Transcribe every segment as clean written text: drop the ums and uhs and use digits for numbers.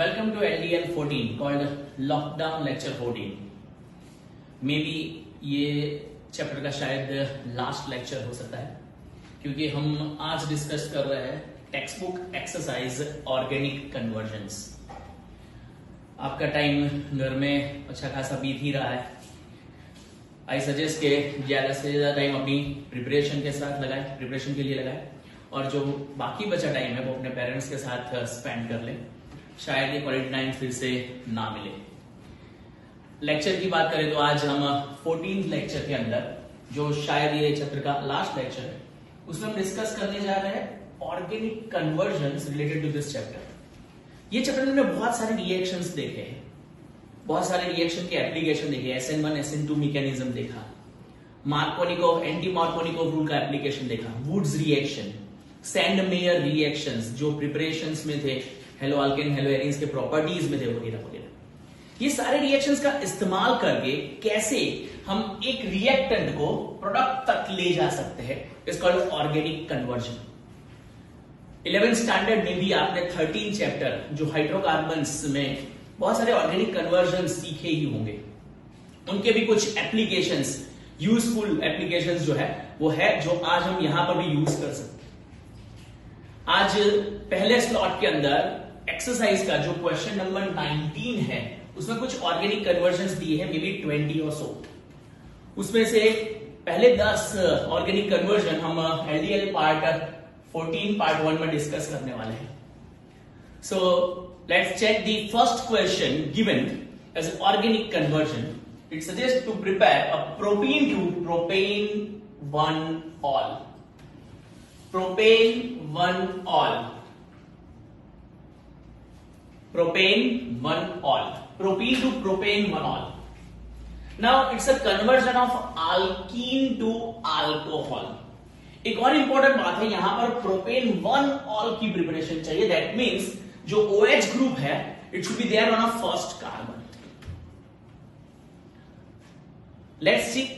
Welcome to LDL 14 called Lockdown Lecture 14. May be ये chapter का शायद लास्ट लेक्चर हो सकता है क्योंकि हम आज डिस्कस कर रहे हैं text book exercise organic convergence. आपका टाइम घर में अच्छा खासा बीत ही रहा है। आई सजेस्ट के ज्यादा से ज्यादा टाइम अपनी प्रिपरेशन के साथ लगाए, प्रिपरेशन के लिए लगाए, और जो बाकी बचा टाइम है वो अपने पेरेंट्स के साथ स्पेंड कर ले। शायद ये क्वालिटी टाइम फिर से ना मिले। लेक्चर की बात करें तो आज हम 14th लेक्चर के अंदर, जो शायद ये चैप्टर का लास्ट लेक्चर है, उसमें हम डिस्कस करने जा रहे हैं organic conversions related to this chapter. ये चैप्टर में हमने बहुत सारे रिएक्शंस देखे हैं, बहुत सारे रिएक्शन के एप्लीकेशन देखे, SN1 SN2 मैकेनिज्म देखा, मार्कोनिकोव एंटी मार्कोनिकोव रूल का एप्लीकेशन देखा, वुड्स रिएक्शन, सैंडमेयर रिएक्शंस जो प्रिपरेशंस में थे, हेलो अल्केन हेलो एरीन्स के प्रॉपर्टीज में थे, वगैरह वगैरह। ये सारे रिएक्शंस का इस्तेमाल करके कैसे हम एक रिएक्टेंट को प्रोडक्ट तक ले जा सकते हैं, it's called organic conversion. 11th standard में भी आपने 13 चैप्टर जो हाइड्रोकार्बन्स में बहुत सारे ऑर्गेनिक कन्वर्जन सीखे ही होंगे। उनके भी कुछ एप्लीकेशंस, यूजफुल एप्लीकेशंस जो है वो है, जो आज हम यहां पर भी यूज कर सकते हैं। आज पहले स्लॉट के अंदर एक्सरसाइज का जो क्वेश्चन नंबर 19 है, उसमें कुछ ऑर्गेनिक कन्वर्जन्स दिए हैं, मे बी 20 और सो। उसमें से पहले 10 ऑर्गेनिक कन्वर्जन हम LDL पार्ट 14 पार्ट 1 में डिस्कस करने वाले हैं। So let's check the first question given as organic conversion. It suggest to prepare a propene to propane 1-ol। Propane 1-ol, propane 1-ol, propene to propane 1-ol. Now it's a conversion of alkene to alcohol. एक और important बात है, यहां पर propane 1-ol की preparation चाहिए। That means जो OH group है, it should be there on a first carbon. Let's see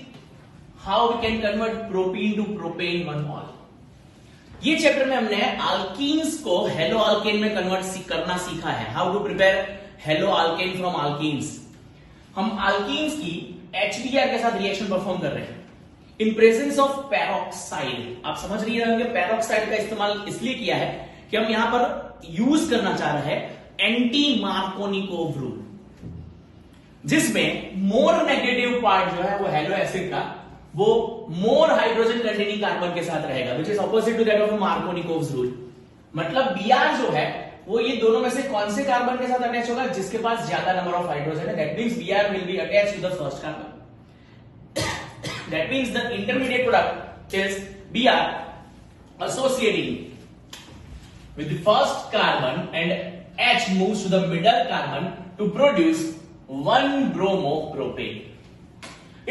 how we can convert propene to propane 1-ol। ये चैप्टर में हमने अल्कीन्स को हेलो अल्केन में कन्वर्ट करना सीखा है। How to prepare halo alkane from alkenes. हम अल्कीन्स की HBr के साथ रिएक्शन परफॉर्म कर रहे हैं इन प्रेजेंस ऑफ पेरोक्साइड। आप समझ रही होंगे पेरोक्साइड का इस्तेमाल इसलिए किया है कि हम यहां पर यूज करना चाह रहे हैं एंटी मार्कोनिकोव रूल, जिसमें मोर नेगेटिव पार्ट जो है वो हेलो एसिड का वो मोर हाइड्रोजन कंटेनिंग कार्बन के साथ रहेगा, which is opposite to that of Markovnikov's rule. मतलब Br जो है वो ये दोनों में से कौन से कार्बन के साथ अटैच होगा, जिसके पास ज्यादा नंबर ऑफ हाइड्रोजन है। That means Br will be attached to the first carbon. That means the intermediate product is Br associating with the first carbon and H moves to the middle carbon to produce 1-bromopropane.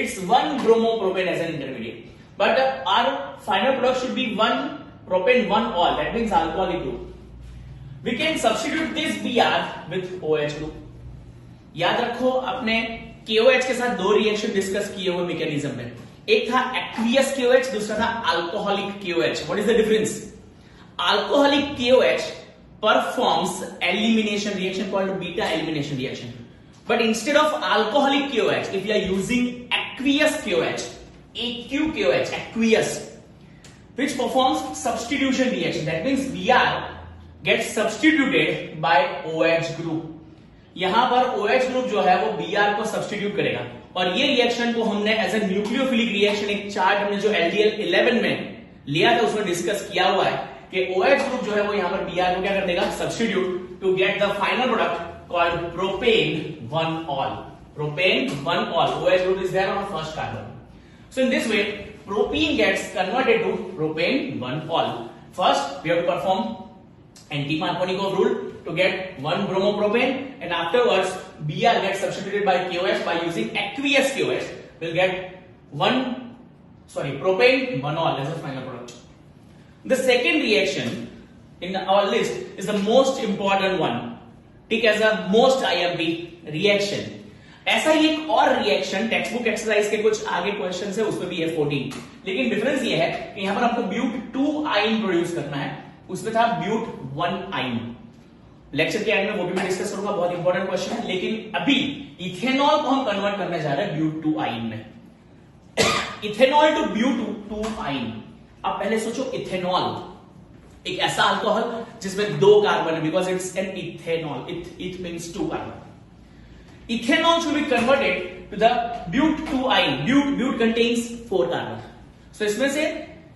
It's 1-bromopropane as an intermediate, but our final product should be 1-propane 1-ol. That means alcoholic group. We can substitute this Br with OH group. याद रखो, अपने KOH के साथ दो reaction discuss किए हुए mechanism में, एक था एक्वियस KOH, दूसरा था alcoholic KOH. What is the difference? Alcoholic KOH performs elimination reaction called beta elimination reaction. But instead of alcoholic KOH, if you are using aqueous KOH, AQ-KOH, aqueous, which performs substitution reaction. That means Br gets substituted by OH group. यहां पर OH group जो है वो Br को substitute करेगा, और ये reaction को हमने एज ए न्यूक्लियोफिलिक रिएक्शन, एक चार्ट हमने जो LDL 11 में लिया था उसमें डिस्कस किया हुआ है कि OH ग्रुप जो है वो यहां पर Br को क्या कर देगा, substitute, to get the final product called propane 1-ol. Propane 1-ol. OH group is there on the first carbon. So in this way, propene gets converted to propane 1-ol. First, we have to perform anti-Markovnikov rule to get 1-bromopropane, and afterwards, Br gets substituted by KOH by using aqueous KOH. We'll get propane 1-ol as a final product. The second reaction in our list is the most important one. ठीक है, as most IMP reaction. ऐसा ही एक और reaction text book exercise के कुछ आगे question है, उसमें भी है 14, लेकिन डिफरेंस ये है कि यहां पर आपको ब्यूट 2 आइन प्रोड्यूस करना है, उसमें था ब्यूट 1 आइन। लेक्चर के एंड में वो भी मैं डिस्कस करूंगा, बहुत इंपॉर्टेंट क्वेश्चन है। लेकिन अभी इथेनॉल को हम कन्वर्ट करने जा रहे हैं ब्यूट-टू-आइन में। Ethanol to but two yne. अब पहले सोचो, इथेनॉल एक ऐसा अल्कोहल जिसमें 2 कार्बन है, because it's an ethanol, eth means 2 carbon. Ethanol should be converted to the but two yne. But contains 4 carbon. So इसमें से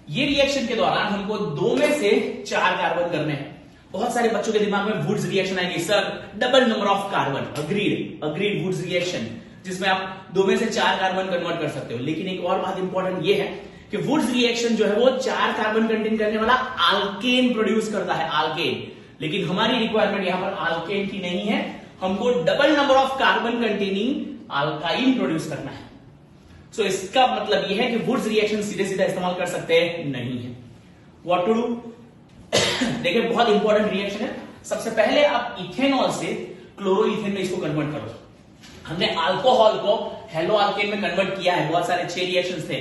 ये रिएक्शन के दौरान हमको 2 में से 4 कार्बन करने हैं। बहुत सारे बच्चों के दिमाग में वुड्स रिएक्शन आएगी, sir double number of carbon. Agreed Wurtz reaction, जिसमें आप 2 में से 4 कार्बन कन्वर्ट कर सकते हो। लेकिन एक और बात इंपॉर्टेंट ये है कि वुड्स रिएक्शन जो है वो 4 कार्बन कंटेन करने वाला अल्केन प्रोड्यूस करता है, अल्केन। लेकिन हमारी रिक्वायरमेंट यहां पर अल्केन की नहीं है, हमको double number of carbon containing alkyne produce करना है। सो इसका मतलब यह है कि वुड्स रिएक्शन सीधे सीधा इस्तेमाल कर सकते नहीं है। What to do? देखिए, बहुत इंपॉर्टेंट रिएक्शन है। सबसे पहले आप इथेनॉल से क्लोरोइथेन में इसको कन्वर्ट करो। हमने अल्कोहल को हेलो अल्केन में कन्वर्ट किया है, बहुत सारे 6 रिएक्शंस थे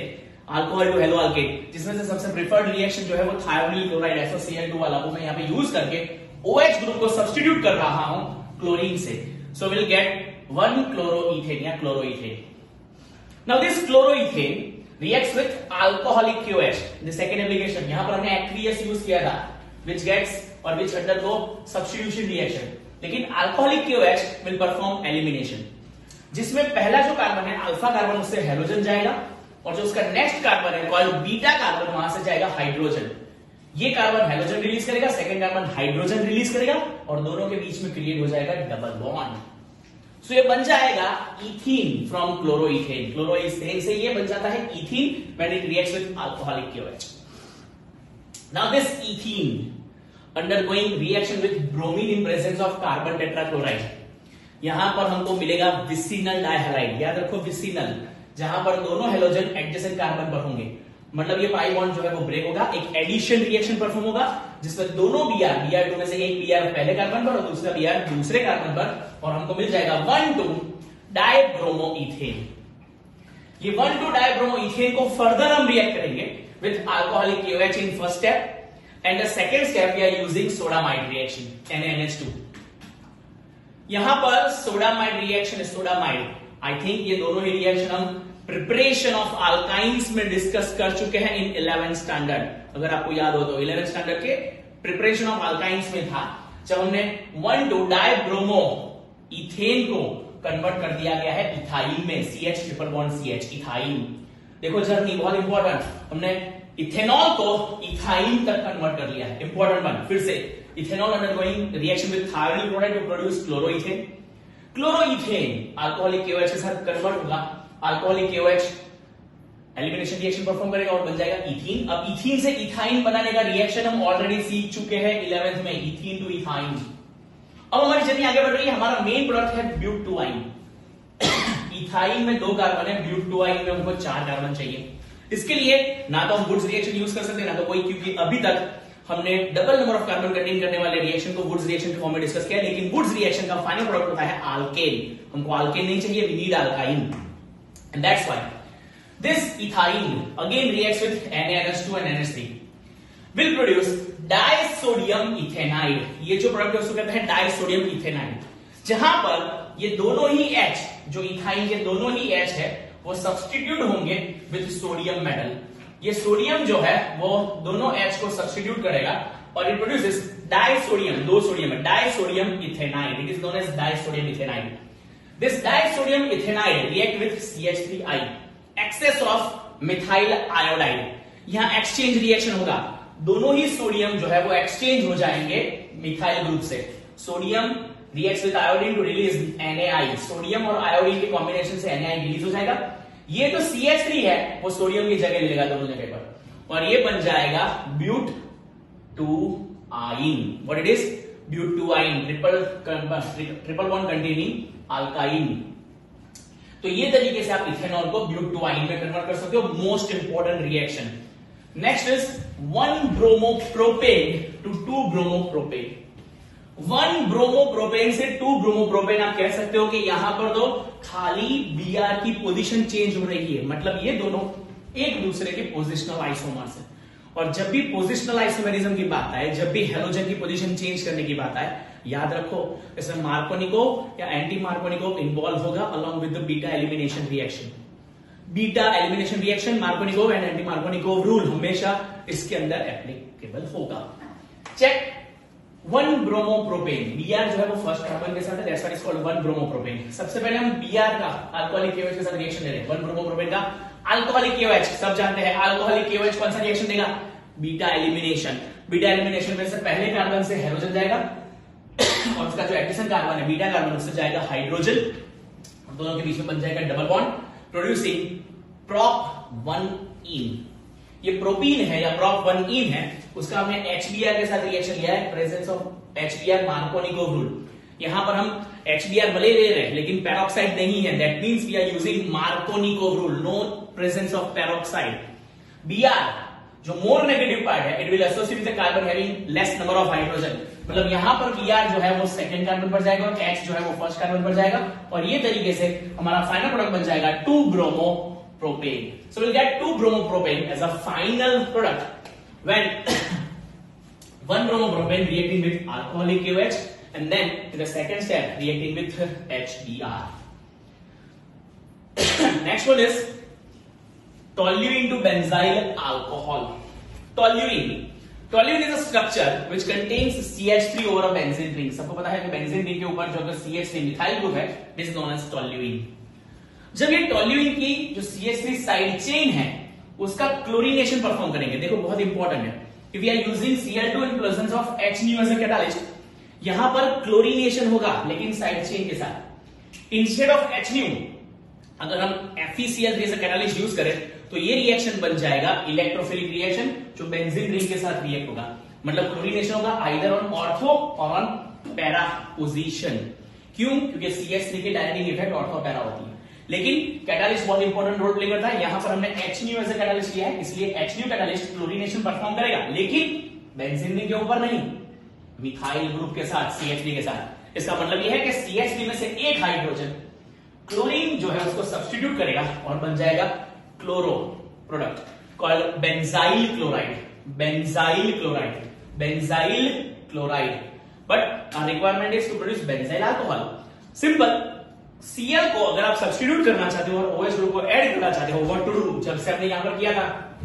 अल्कोहल टू हेलो अल्केन, जिसमें से सबसे प्रिफर्ड रिएक्शन जो है वो थायोनिल क्लोराइड SOCl2 वाला, वो मैं यहां पे यूज करके OH ग्रुप को सब्स्टिट्यूट कर रहा हूं क्लोरीन से। सो विल गेट 1 क्लोरोइथेन या chloroethane. Now this chloroethane reacts with alcoholic KOH in the second application। यहां पर हमने aqueous यूज किया था, which gets or which undergo substitution reaction। लेकिन alcoholic KOH will perform elimination, जिसमें पहला जो कार्बन है अल्फा कार्बन, उससे हेलोजन जाएगा, और जो उसका नेक्स्ट कार्बन है कॉल्ड बीटा कार्बन, वहां से जाएगा हाइड्रोजन। ये कार्बन हेलोजन रिलीज करेगा, सेकंड कार्बन हाइड्रोजन रिलीज करेगा, और दोनों के बीच में क्रिएट हो जाएगा डबल बॉन्ड। सो ये बन जाएगा इथीन फ्रॉम क्लोरोइथेन। क्लोरोइथेन से ये बन जाता है ethene when it reacts with alcoholic KOH। Now this ethene undergoing reaction with bromine in presence of carbon tetrachloride, यहां पर हमको मिलेगा विसिनल डाइहैलाइड। याद रखो विसिनल, जहां पर दोनों हेलोजन एडजेसेंट कार्बन पर होंगे, मतलब ये पाई बॉन्ड जो है वो ब्रेक होगा, एक एडिशन रिएक्शन परफॉर्म होगा, जिसमें दोनों Br2 में से एक Br पहले कार्बन पर और दूसरा Br दूसरे कार्बन पर, और हमको मिल जाएगा 1,2-डाइब्रोमोइथेन। ये 1,2-डाइब्रोमोइथेन को फर्दर हम रिएक्ट करेंगे with alcoholic KOH in first step, and the second step we are using sodamide reaction NaNH2। यहां पर sodamide reaction, sodamide, I think ये दोनों ही रिएक्शन हम प्रिपरेशन ऑफ अल्काइंस में डिस्कस कर चुके हैं इन 11th स्टैंडर्ड। अगर आपको याद हो तो 11th स्टैंडर्ड के प्रिपरेशन ऑफ अल्काइंस में था, जब हमने 1,2-डाइब्रोमो इथेन को कन्वर्ट कर दिया गया है इथाइल में, CH triple bond CH, ethyl. देखो जर्नी बहुत इंपॉर्टेंट, हमने इथेनॉल को इथाइल तक कन्वर्ट कर लिया है। इंपॉर्टेंट वन, फिर से ethanol undergoing reaction with thionyl chloride to produce chloroethane. Chloroethane alcoholic KOH के साथ कन्वर्ट होगा, alcoholic KOH elimination reaction perform करेगा और बन जाएगा इथीन। अब इथीन से इथाइन बनाने का रिएक्शन हम ऑलरेडी सीख चुके हैं 11th में, इथीन टू इथाइन। अब हमारी जर्नी आगे बढ़ रही है, हमारा मेन प्रोडक्ट है ब्यूट-टू-आइन। इथाइन में 2 कार्बन है, ब्यूट-टू-आइन में हमको 4 कार्बन चाहिए। इसके लिए ना तो हम वुड्स रिएक्शन यूज कर सकते हैं, ना तो कोई, क्योंकि अभी तक हमने double number of carbon contain करने वाले रिएक्शन को वुड्स रिएक्शन के फॉर्म में डिस्कस किया, लेकिन वुड्स रिएक्शन का फाइनल प्रोडक्ट होता है अल्केन। हमको अल्केन नहीं चाहिए, we need alkyne, and that's why this ethyl again reacts with NaNH2 and NH3 will produce disodium ethanide. ये जो प्रोडक्ट है उसको कहते हैं डाइसोडियम इथेनाइड, जहां पर ये दोनों ही H, जो इथाइल के दोनों ही H है, वो सब्स्टिट्यूट होंगे विद सोडियम मेटल। ये सोडियम जो है वो दोनों H को सब्स्टिट्यूट करेगा और इट प्रोड्यूसेस डाइसोडियम, 2 सोडियम है, disodium ethanide. It is known as disodium ethanide. This disodium ethanide react with CH3I, excess of methyl iodide. यहां एक्सचेंज रिएक्शन होगा, दोनों ही सोडियम जो है वो एक्सचेंज हो जाएंगे मिथाइल ग्रुप से। Sodium reacts with iodine to release NaI, sodium और आयोडीन के कॉम्बिनेशन से NaI रिलीज हो जाएगा। ये जो CH3 है वो सोडियम की जगह लेगा दोनों जगह पर, और ये बन जाएगा but two yne. What it is? But two yne, triple bond containing alkyne. तो ये तरीके से आप इथेनॉल को ब्यूट-टू-आइन में कन्वर्ट कर सकते हो। Most important reaction. Next is 1 bromopropane to 2 bromopropane. 1 bromopropane से 2 ब्रोमोप्रोपेन आप कह सकते हो कि यहां पर तो खाली Br की पोजीशन चेंज हो रही है, मतलब ये दोनों एक दूसरे के पोजिशनल आइसोमर्स है। और जब भी पोजिशनल आइसोमेरिज्म की बात आए, जब भी हेलोजन की पोजीशन चेंज करने की बात आए, याद रखो, इसमें मार्कोनिकोव या एंटी मार्कोनिकोव इन्वॉल्व होगा along with the beta elimination reaction. Beta elimination reaction, Markovnikov and anti Markovnikov rule हमेशा इसके अंदर एप्लीकेबल होगा। चेक 1 ब्रोमोप्रोपेन, Br जो है वो फर्स्ट कार्बन के साथ है, that's why it's called 1 bromopropane. सबसे पहले हम Br का अल्कोहलिक KOH के साथ रिएक्शन ले रहे हैं। 1 ब्रोमोप्रोपेन का अल्कोहलिक KOH, सब जानते हैं अल्कोहलिक KOH कौन सा रिएक्शन देगा? Beta elimination. बीटा एलिमिनेशन में से पहले कार्बन से हाइड्रोजन जाएगा और उसका जो एडिशन कार्बन है बीटा कार्बन, उससे जाएगा हाइड्रोजन, दोनों के बीच में बन जाएगा डबल बॉन्ड, प्रोड्यूसिंग prop1ene। ये प्रोपीन है या prop1ene है, उसका हमने HBr के साथ रिएक्शन लिया है, presence of HBr Markovnikov rule. यहां पर हम HBr भले ले रहे हैं लेकिन पेरोक्साइड नहीं है, that means we are using Markovnikov rule, no presence of peroxide. Br जो मोर नेगेटिव पार्ट है, it will associate with the carbon having less number of hydrogen, मतलब यहां पर Br जो है वो सेकंड कार्बन पर जाएगा और H जो है वो फर्स्ट कार्बन पर जाएगा, और ये तरीके से हमारा फाइनल प्रोडक्ट बन जाएगा 2 bromopropane. So we'll get 2 bromopropane as a final product when 1 bromopropane reacting with alcoholic KOH and then in the second step reacting with HBr. Next one is toluene to benzyl alcohol. Toluene is a structure which contains CH3 over a benzene ring. सबको पता है कि benzene ring के ऊपर जो अगर CH3 methyl group है, this is known as toluene. जब ये टोल्यूइन की जो CH3 साइड चेन है उसका क्लोरीनेशन परफॉर्म करेंगे, देखो बहुत इंपॉर्टेंट है, if we are using Cl2 in presence of HNu as a catalyst, यहां पर क्लोरीनेशन होगा लेकिन साइड चेन के साथ। इंस्टेड ऑफ HNu अगर हम FeCl3 as a catalyst use करें तो ये रिएक्शन बन जाएगा इलेक्ट्रोफिलिक रिएक्शन, जो बेंजीन रिंग के साथ रिएक्ट होगा, मतलब क्लोरीनेशन होगा आइदर ऑन ऑर्थो और ऑन पैरा पोजीशन। क्यों? क्योंकि CH3 की डायरेक्ट इफेक्ट ऑर्थो पैरा होती है, लेकिन कैटालिस्ट बहुत इंपॉर्टेंट रोल प्ले करता है। यहां पर हमने HNu एज अ कैटालिस्ट लिया है, इसलिए HNu कैटालिस्ट क्लोरीनेशन परफॉर्म करेगा, लेकिन बेंजीन रिंग के ऊपर नहीं, मिथाइल ग्रुप के साथ CH3 के साथ। इसका मतलब यह है कि CH3 में से एक हाइड्रोजन क्लोरीन जो है उसको सब्स्टिट्यूट करेगा और बन जाएगा chloro product called benzyl chloride. But our requirement is to produce benzyl alcohol. Simple, Cl को अगर आप सब्स्टिट्यूट करना चाहते हो और OH ग्रुप को ऐड करना चाहते हो, व्हाट टू डू? जब से हमने यहां पर किया था,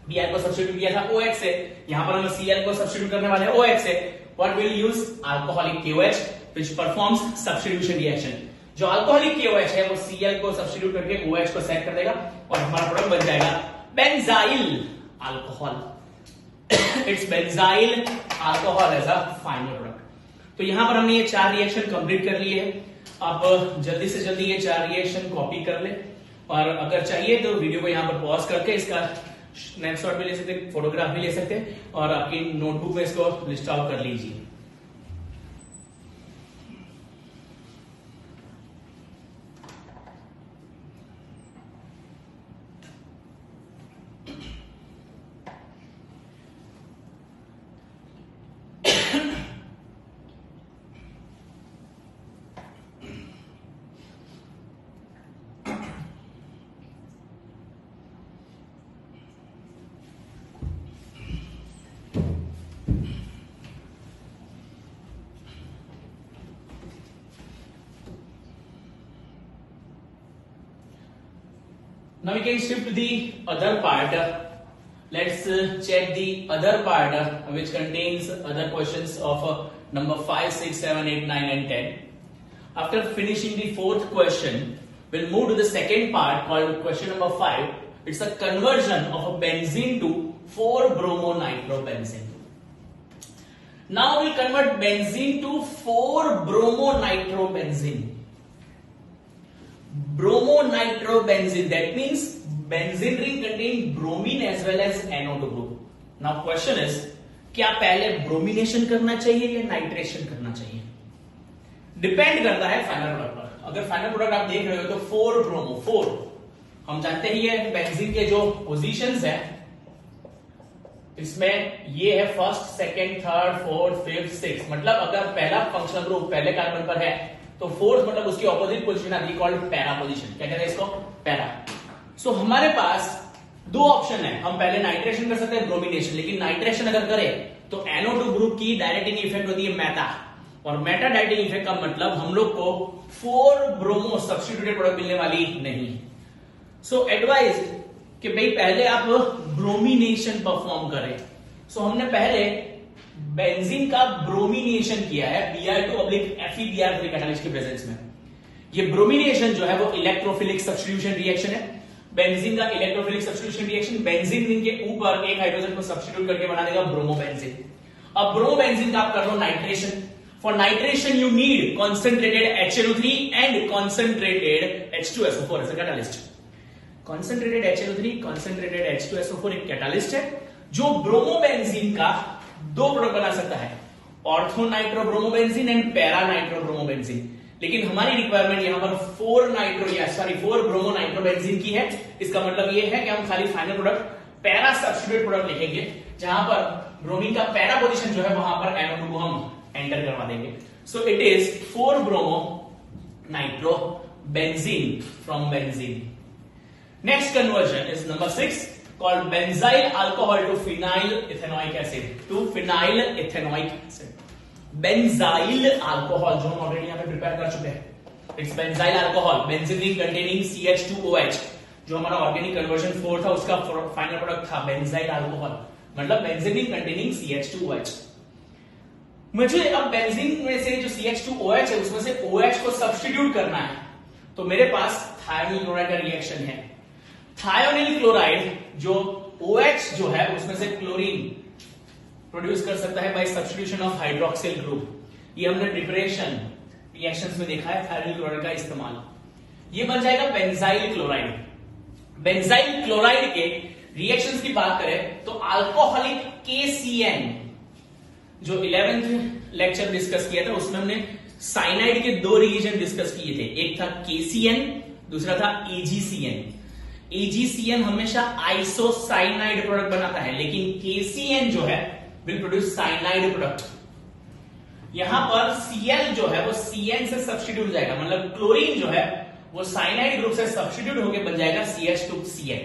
Br को सब्स्टिट्यूट किया था OH से, यहां पर हम Cl को सब्स्टिट्यूट करने वाले हैं OH से, what will use? Alcoholic KOH which performs substitution reaction. जो अल्कोहलिक KOH है वो Cl को सब्स्टिट्यूट करके OH को सेट कर देगा और हमारा प्रोडक्ट बन जाएगा benzyl alcohol. It's benzyl alcohol as a final product. तो यहां पर हमने ये 4 रिएक्शन कंप्लीट कर लिए हैं। आप जल्दी से जल्दी ये 4 रिएक्शन कॉपी कर ले, और अगर चाहिए तो वीडियो को यहां पर पॉज करके इसका स्नैपशॉट भी ले सकते, फोटोग्राफ भी ले सकते, और आपकी नोटबुक में इसको लिस्ट आउट कर लीजिए। Now we can shift to the other part. Let's check the other part which contains other questions of number 5, 6, 7, 8, 9 and 10. After finishing the 4th question, we'll move to the second part called question number 5. It's a conversion of a benzene to 4-bromonitrobenzene. Now we'll convert benzene to 4-bromonitrobenzene. Bromonitrobenzene, that means benzene ring contain bromine as well as NO2 group. Now question is, क्या पहले bromination करना चाहिए या nitration करना चाहिए? Depend करता है final product पर। अगर फाइनल प्रोडक्ट आप देख रहे हो तो 4 ब्रोमो 4, हम जानते ही है बेंजीन के जो पोजीशंस है इसमें ये है first, second, third, fourth, fifth, six, मतलब अगर पहला फंक्शनल ग्रुप पहले कार्बन पर है तो फोर्थ मतलब उसकी ऑपोजिट पोजीशन आती है, कॉल्ड पैरा पोजीशन। क्या कहते हैं इसको? पैरा। सो हमारे पास 2 ऑप्शन है, हम पहले नाइट्रेशन कर सकते हैं ब्रोमिनेशन, लेकिन नाइट्रेशन अगर करें तो NO2 ग्रुप की डायरेक्ट इफेक्ट होती है मैटा, और मेटा डाइटिंग इफेक्ट का मतलब हम लोग को 4 ब्रोमो सब्स्टिट्यूटेड प्रोडक्ट मिलने वाली नहीं। सो एडवाइज कि भाई पहले आप ब्रोमिनेशन परफॉर्म करें। सो हमने पहले बेंजीन का ब्रोमिनेशन किया है Br2/FeBr3 कैटालिस्ट की प्रेजेंस में। ये ब्रोमिनेशन जो है वो इलेक्ट्रोफिलिक सब्स्टिट्यूशन रिएक्शन है। बेंजीन का electrophilic substitution reaction, benzene ring के ऊपर एक हाइड्रोजन को सब्स्टिट्यूट करके बना देगा ब्रोमोबेंजीन। अब ब्रोमोबेंजीन का आप कर लो nitration. For nitration you need concentrated HNO3 and concentrated H2SO4 as a catalyst. Concentrated HNO3, concentrated H2SO4 एक कैटालिस्ट है जो ब्रोमोबेंजीन का 2 प्रोडक्ट बना सकता है, ऑर्थो नाइट्रोब्रोमोबेंजीन एंड पैरा नाइट्रोब्रोमोबेंजीन। लेकिन हमारी रिक्वायरमेंट यहां पर 4 ब्रोमो नाइट्रोबेंजीन की है। इसका मतलब यह है कि हम खाली final product para substitute product लिखेंगे, जहां पर ब्रोमीन का पैरा पोजीशन जो है वहां पर NO2 को हम एंटर करवा देंगे। So it is 4 bromo nitrobenzene from benzene. Next conversion is number 6 called benzyl alcohol to phenyl ethanoic acid. To phenyl ethanoic acid. Benzyl alcohol जो हम ऑलरेडी यहाँ पे प्रिपेयर कर चुके हैं. It's benzyl alcohol, benzene ring containing CH2OH. जो हमारा organic conversion 4 था उसका फाइनल प्रोडक्ट था benzyl alcohol. मतलब benzene ring containing CH2OH. मुझे अब बेंजीन में से जो CH2OH है उसमें से OH को सब्स्टिट्यूट करना है. तो मेरे पास थायोनिल क्लोराइड का रिएक्शन है. थायोनिल क्लोराइड जो OH जो है उसमें से क्लोरीन प्रोड्यूस कर सकता है by substitution of hydroxyl group. ये हमने प्रिपरेशन रिएक्शंस में देखा है थायोनिल क्लोराइड का इस्तेमाल. ये बन जाएगा बेंजाइल क्लोराइड. बेंजाइल क्लोराइड के रिएक्शंस की बात करें तो अल्कोहलिक KCN जो 11th लेक्चर डिस्कस किया था उसमें हमने साइनाइड के 2 रिएजेंट डिस्कस किए थे. एक था KCN, दूसरा था AgCN. AgCN हमेशा आइसोसाइनाइड प्रोडक्ट बनाता है, लेकिन KCN जो है विल प्रोड्यूस साइनाइड प्रोडक्ट. यहां पर Cl जो है वो CN से सब्स्टिट्यूट हो जाएगा, मतलब क्लोरीन जो है वो साइनाइड ग्रुप से सब्स्टिट्यूट होकर बन जाएगा CH2Cl.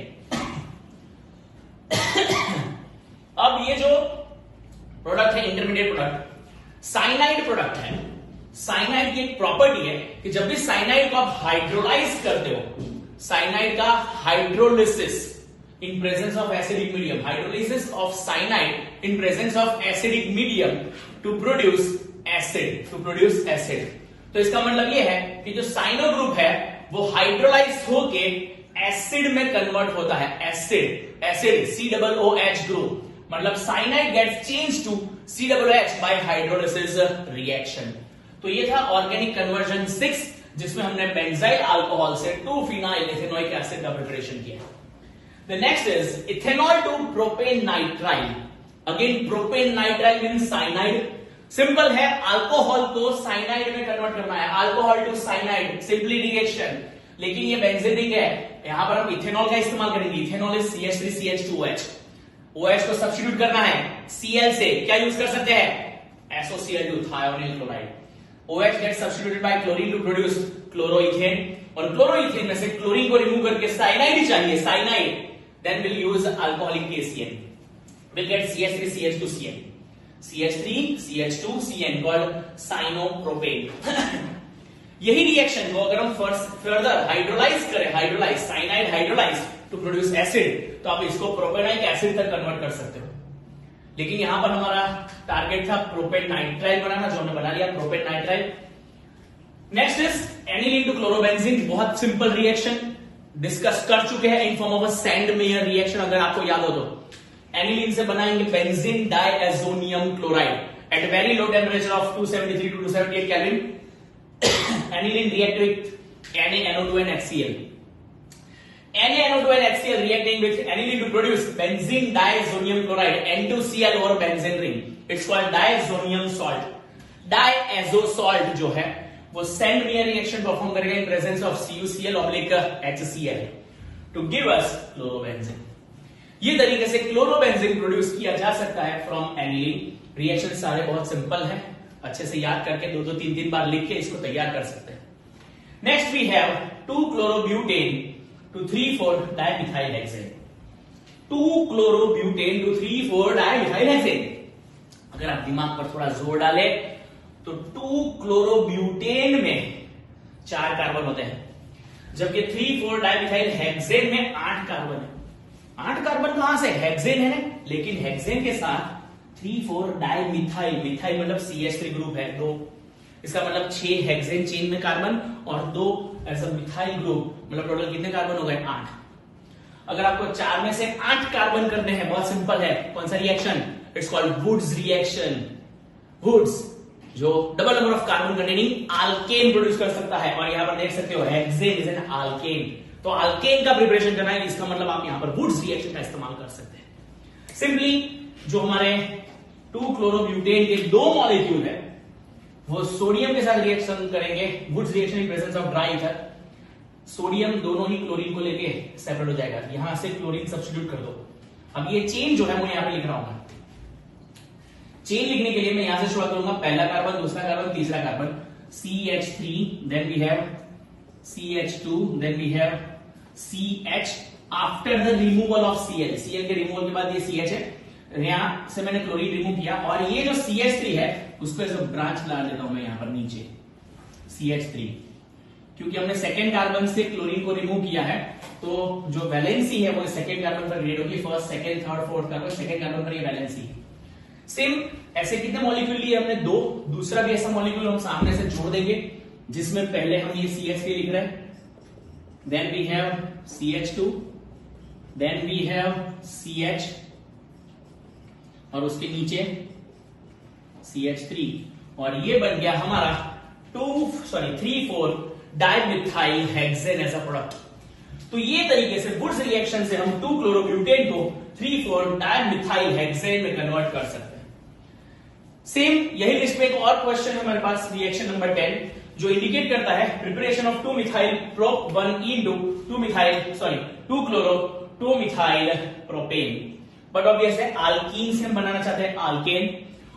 अब ये जो प्रोडक्ट है इंटरमीडिएट प्रोडक्ट साइनाइड प्रोडक्ट है. साइनाइड की एक प्रॉपर्टी है कि जब भी साइनाइड को आप हाइड्रोलाइज करते हो, साइनाइड का hydrolysis in presence of acidic medium, hydrolysis of cyanide in presence of acidic medium to produce acid. तो इसका मतलब यह है कि जो साइनो ग्रुप है वो हाइड्रोलाइज होके एसिड में कन्वर्ट होता है. एसिड COOH ग्रुप, मतलब cyanide gets change to COOH by hydrolysis reaction. तो ये था ऑर्गेनिक कन्वर्जन 6 जिसमें हमने बेंजाइल अल्कोहल से 2-phenyl ethanoic acid का प्रिपरेशन किया. The next is ethanol to propane nitrile. Again propane nitrile means cyanide. Simple है, अल्कोहल को साइनाइड में कन्वर्ट करना है. Alcohol to cyanide, simply reaction. लेकिन ये बेंजीन रिंग है, यहां पर हम इथेनॉल का इस्तेमाल करेंगे. Ethanol is CH3CH2OH. OH को सब्स्टिट्यूट करना है Cl से. क्या यूज कर सकते हैं? SOCl2 thionyl chloride. OH gets substituted by chlorine to produce chloroethane, और क्लोरोइथेन में से क्लोरीन को रिमूव करके साइनाइड चाहिए, cyanide. Then we'll use alcoholic KCN. We'll get CH3CH2CN. CH3CH2CN called cyanopropane. यही रिएक्शन को अगर हम फर्दर हाइड्रोलाइज करें, cyanide hydrolyse to produce acid, तो आप इसको प्रोपेनाइक एसिड तक कन्वर्ट कर सकते हो. लेकिन यहां पर हमारा टारगेट था प्रोपेन नाइट्राइल बनाना, जो हमने बना लिया propane nitrile. Next is aniline to chlorobenzene. बहुत सिंपल रिएक्शन डिस्कस कर चुके हैं in form of a Sandmeyer reaction, अगर आपको याद हो तो. एनिलीन से बनाएंगे benzene diazonium chloride at very low temperature of 273 to 278 kelvin. Aniline react with NaNO2 and HCl. NaNO2 and HCl reacting with aniline to produce benzene diazonium chloride, N2Cl over benzene ring. It's called diazonium salt. Diazo salt जो है वो sand-meyer reaction perform करेगा in presence of CuCl/HCl to give us chlorobenzene. ये तरीके से chlorobenzene produce किया जा सकता है फ्रॉम एनिलीन. रिएक्शन सारे बहुत सिंपल हैं, अच्छे से याद करके 2-2, 3-3 बार लिख के इसको तैयार कर सकते हैं. Next we have 2-chlorobutane to 3,4-dimethylhexane. 2-chlorobutane to 3,4-dimethylhexane. अगर आप दिमाग पर थोड़ा जोर डाले तो 2 क्लोरोब्यूटेन में 4 कार्बन होते हैं, जबकि 3,4 डाइमिथाइल हेक्सेन में 8 कार्बन है। 8 कार्बन कहां से? हेक्सेन है ना, लेकिन हेक्सेन के साथ 3,4 डाइमिथाइल, मिथाइल मतलब CH3 ग्रुप है 2, इसका मतलब 6 हेक्सेन चेन में कार्बन और 2 ऐसा मिथाइल ग्रुप, मतलब टोटल कितने कार्बन हो गए? 8। अगर आपको 4 में से 8 कार्बन करने हैं, बहुत सिंपल है, कौन सा reaction? It's called Wurtz reaction. Wurtz जो double number of carbon containing alkane produce कर सकता है, और यहां पर देख सकते हो हेक्सेन इज एन अल्केन, तो अल्केन का प्रिपरेशन करना है, इसका मतलब आप यहां पर वुड्स रिएक्शन का इस्तेमाल कर सकते हैं। सिंपली जो हमारे 2 क्लोरोब्यूटेन के 2 मॉलिक्यूल है वो सोडियम के साथ रिएक्शन करेंगे, Wurtz reaction in presence of dry ether. Sodium दोनों ही क्लोरीन को लेके सेपरेट हो जाएगा, यहां से क्लोरीन सब्स्टिट्यूट कर दो। अब ये चेन जो है मैं यहां पे लिख रहा हूं, चेन लिखने के लिए मैं यहां से शुरुआत करूंगा, पहला कार्बन, दूसरा कार्बन, तीसरा carbon, CH3, then we have CH2, then we have CH after the removal of Cl। Cl के रिमूवल के बाद ये CH है, यहां से मैंने क्लोरीन रिमूव किया, और ये जो CH3 है उसको ऐसे ब्रांच ला देता हूं मैं यहां पर नीचे CH3, क्योंकि हमने सेकेंड कार्बन से क्लोरीन को रिमूव किया है, तो जो वैलेंसी है वो सेकेंड कार्बन पर क्रिएट होगी, first, second, third, fourth carbon, second carbon पर ये वैलेंसी। सेम ऐसे कितने मॉलिक्यूल लिए हमने? 2। दूसरा भी ऐसा मॉलिक्यूल हम सामने से जोड़ देंगे, जिसमें पहले हम ये CH3 लिख रहे हैं, then we have CH2, then we have CH, और उसके नीचे CH3, और ये बन गया हमारा 3,4 dimethyl hexane as a product. तो ये तरीके से वुड्स रिएक्शन से हम 2 क्लोरोब्यूटेन को 3,4 डाइमिथाइल हेक्सेन में कन्वर्ट कर सकते हैं। सेम यही लिस्ट में एक और क्वेश्चन है हमारे पास, रिएक्शन नंबर 10, जो इंडिकेट करता है preparation of 2 methyl prop 1 into 2 chloro 2 methyl propane. But obvious है अल्कीन से हम बनाना चाहते हैं अल्केन,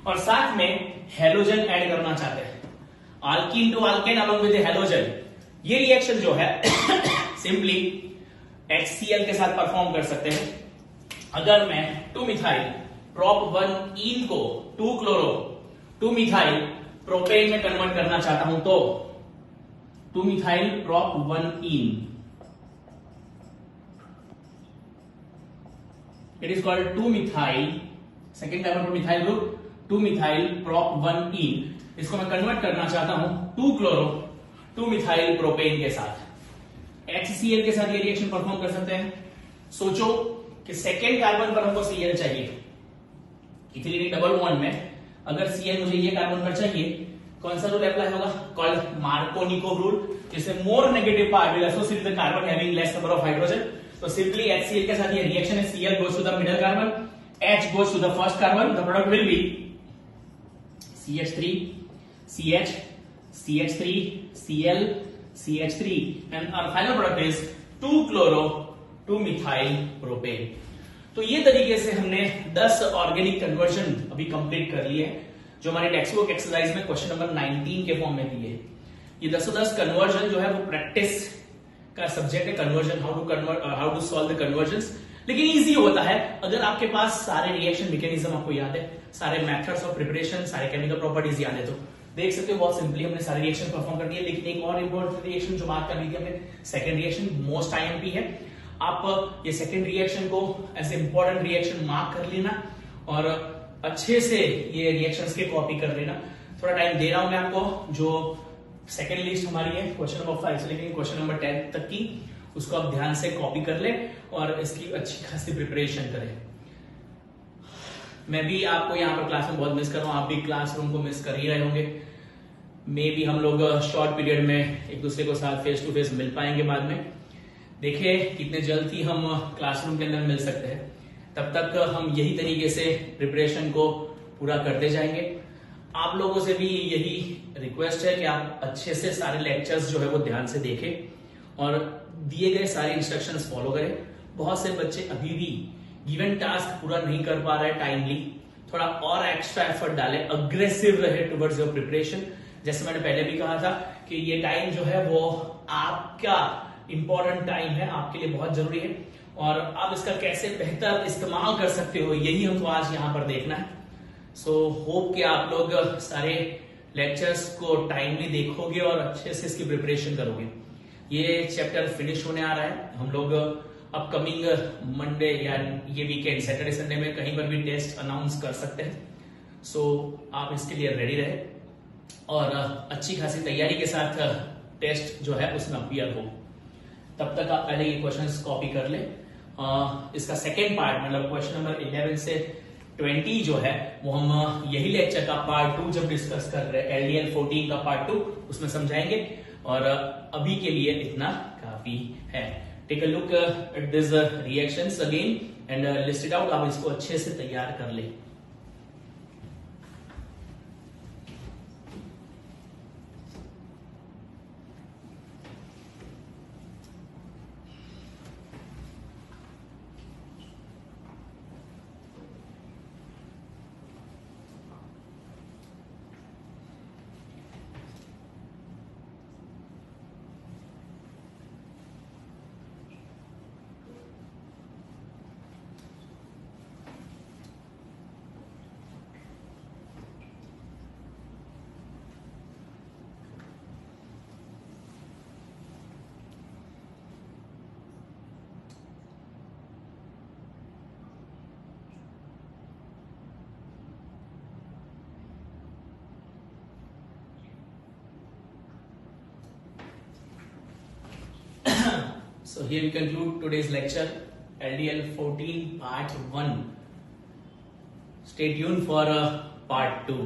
और साथ में हेलोजन ऐड करना चाहते हैं, alkene to alkane along with halogen. ये रिएक्शन जो है सिंपली HCl के साथ परफॉर्म कर सकते हैं। अगर मैं 2 मिथाइल प्रोप 1 इन को 2 क्लोरो 2 मिथाइल प्रोपेन में कन्वर्ट करना चाहता हूं, तो 2 methyl prop 1 in, it is called 2 methyl, second carbon पर मिथाइल ग्रुप, 2 मिथाइल प्रोप 1 इन, इसको मैं कन्वर्ट करना चाहता हूं 2 क्लोरो 2 मिथाइल प्रोपेन के साथ। HCl के साथ ये रिएक्शन परफॉर्म कर सकते हैं। सोचो कि सेकेंड कार्बन पर हमको Cl चाहिए, इथिलीन डबल बॉन्ड में अगर Cl मुझे ये कार्बन पर चाहिए, कौन सा रूल अप्लाई होगा? कॉल्ड मार्कोनिकोव रूल, जिससे मोर negative part will associate with carbon having less number of hydrogen. तो सिंपली HCl के साथ ये रिएक्शन है, Cl goes to the middle carbon, H goes to the first carbon, the product will be CH3, CH, CH3, Cl, CH3, and our final product is 2 chloro 2 methyl propane। तो ये तरीके से हमने 10 organic conversion अभी complete कर लिए हैं, जो हमारे टेक्स्ट बुक एक्सरसाइज में क्वेश्चन नंबर 19 के फॉर्म में दिए। ये 10 कन्वर्जन जो है वो प्रैक्टिस का सब्जेक्ट है, conversion, how to solve the conversions. लेकिन इजी होता है अगर आपके पास सारे रिएक्शन मैकेनिज्म आपको याद है, सारे मेथड्स ऑफ प्रिपरेशन, सारे केमिकल प्रॉपर्टीज याद है, तो देख सकते हो बहुत सिंपली हमने सारे रिएक्शन परफॉर्म कर दिए। लेकिन एक और इंपॉर्टेंट रिएक्शन जो बात कर रही थी हमने, सेकंड रिएक्शन मोस्ट आईएमपी है। आप ये सेकंड रिएक्शन को एज इंपॉर्टेंट रिएक्शन मार्क कर लेना और अच्छे से ये रिएक्शंस के कॉपी कर लेना। थोड़ा टाइम दे रहा हूं मैं आपको, जो सेकंड लिस्ट हमारी है क्वेश्चन नंबर 5 से लेकर क्वेश्चन नंबर 10 तक की, उसको आप ध्यान से कॉपी कर ले और इसकी अच्छी खासी प्रिपरेशन करें। मैं भी आपको यहाँ पर क्लास में बहुत मिस कर रहा हूँ, आप भी क्लासरूम को मिस कर ही रहे होंगे। मे भी हम लोग शॉर्ट पीरियड में एक दूसरे को साथ फेस टू फेस मिल पाएंगे बाद में। देखिए कितने जल्द ही हम क्लासरूम के अंदर मिल सकते हैं, तब तक हम यही तरीके से प्रिपरेशन को पूरा करते जाएंगे। आप लोगों से भी यही रिक्वेस्ट है कि आप अच्छे से सारे लेक्चर्स जो है वो ध्यान से देखें और दिए गए सारे इंस्ट्रक्शंस फॉलो करें। बहुत से बच्चे अभी भी गिवन टास्क पूरा नहीं कर पा रहे टाइमली, थोड़ा और एक्स्ट्रा एफर्ट डालें, अग्रेसिव रहे टुवर्ड्स योर प्रिपरेशन। जैसे मैंने पहले भी कहा था कि ये टाइम जो है वो आपका इंपॉर्टेंट टाइम है, आपके लिए बहुत जरूरी है और आप इसका कैसे बेहतर इस्तेमाल कर सकते हो, यही हमको आज यहाँ पर देखना है। सो होप कि आप लोग सारे लेक्चर्स को टाइमली देखोगे और अच्छे से इसकी प्रिपरेशन करोगे। ये चैप्टर फिनिश होने आ रहा है। हम लोग अपकमिंग मंडे या ये वीकेंड सैटरडे संडे में कहीं पर भी टेस्ट अनाउंस कर सकते हैं। सो आप इसके लिए रेडी रहे और अच्छी खासी तैयारी के साथ टेस्ट जो है उसमें अपीयर हो। तब तक आप पहले ये क्वेश्चंस कॉपी कर ले। इसका सेकेंड पार्ट मतलब क्वेश्चन नंबर 11 से 20 जो है वो हम यही लेक्चर का पार्ट 2 जब डिस्कस कर रहे हैं LDL 14 का पार्ट 2 उसमें समझाएंगे। और अभी के लिए इतना काफी है। Take a look at this reactions again and list it out. आप इसको अच्छे से तैयार कर ले। So here we conclude today's lecture, LDL 14 part 1. Stay tuned for part 2.